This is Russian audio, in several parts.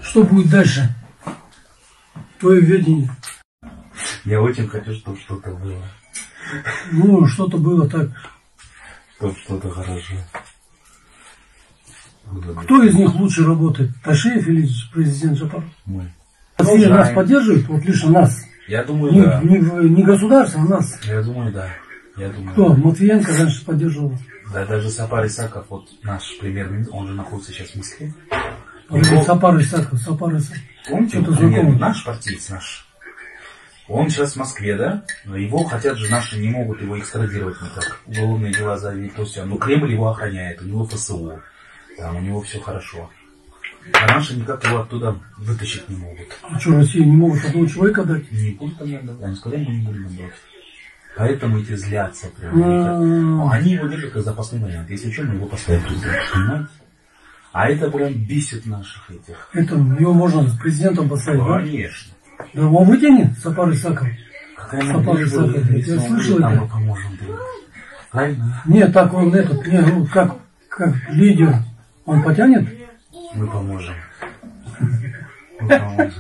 Что будет дальше? Твое видение. Я очень хочу, чтобы что-то было. Ну, что-то было так. Чтобы что-то хорошо. Кто из них лучше работает? Ташиев или президент Жапаров? Мы. Россия нас поддерживает, вот лично нас. Я думаю, да. Не государство, а нас. Я думаю, да. Я думаю, Кто? да. Матвиенко раньше поддерживал. Да, даже Сапар Исаков, вот наш премьер-министр, он же находится сейчас в Москве. Сапар Исаков. Помните, наш партиец, наш. Он сейчас в Москве, да? Но его хотят же наши, не могут его экстрадировать никак. Уголовные дела завели, то есть, но Кремль его охраняет, у него ФСО. Там у него все хорошо. А наши никак его оттуда вытащить не могут. А что, Россия не могут одного человека дать? Не будут они отдавать. Они сказали, мы не будем отдавать. Поэтому эти злятся прям. Они его держат как запасной вариант. Если что, мы его поставим президентом. Понимаете? А это прям бесит наших этих. Это его можно с президентом поставить, да? Конечно. Да он вытянет, Сапар Исаков. Сапар Исаков. Я слышал это. Мы поможем. Правильно? Нет, так он этот, не, как лидер, он потянет? Мы поможем. Мы поможем.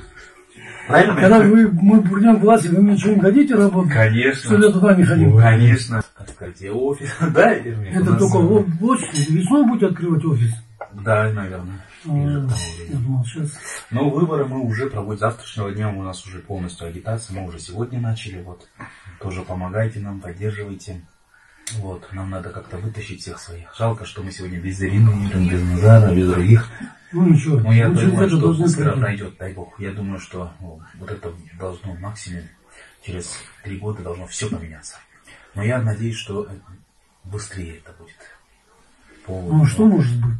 Правильно? Когда мы придем к власти, вы мне что-нибудь дадите работать? Конечно. Что я туда не ходил? Конечно. Открытие офиса, да? Это только весной будете открывать офис? Да, наверное. Я думал, сейчас. Но выборы мы уже проводим. Завтрашнего дня у нас уже полностью агитация. Мы уже сегодня начали. Вот. Тоже помогайте нам, поддерживайте. Вот. Нам надо как-то вытащить всех своих. Жалко, что мы сегодня без Ирины, без Назара, без других. Ну ничего. Но я думаю, что быстро пройдет, дай бог. Я думаю, что вот это должно максимум через 3 года должно все поменяться. Но я надеюсь, что быстрее это будет. Ну что может быть?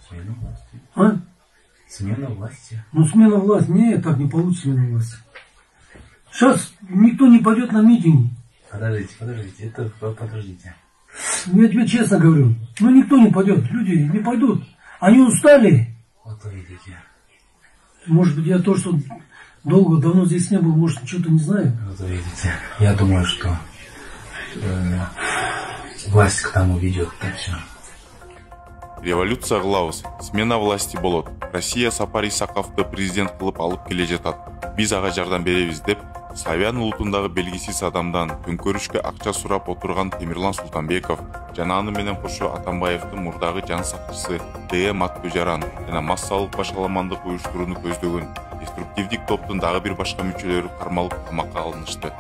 Смена власти. А? Смена власти. Ну смена власти. Нет, так не получится смена власти. Сейчас никто не пойдет на митинги. Подождите, подождите. Я тебе честно говорю. Ну никто не пойдет. Люди не пойдут. Они устали. Вот вы видите. Может быть, я то, что давно здесь не был, может, что-то не знаю. Вот вы видите. Я думаю, что власть к тому ведет. Так все. Революция кылабыз, смена власти болот. Россия Сапар Исаковду президент кылып алып келе жатат. Биз ага жардам беребиз деп Славян улутундагы белгисиз адамдан төңкөрүшкө акча сурап отурган Темирлан Султанбеков жана аны менен кошо Атамбаевдин мурдагы жан сакчысы Д. Матбужаран жана массалык башаламандык уюштурууну көздөгөн деструктивдик топтун дагы бир башка мүчөлөрү кармалып камакка алынышты.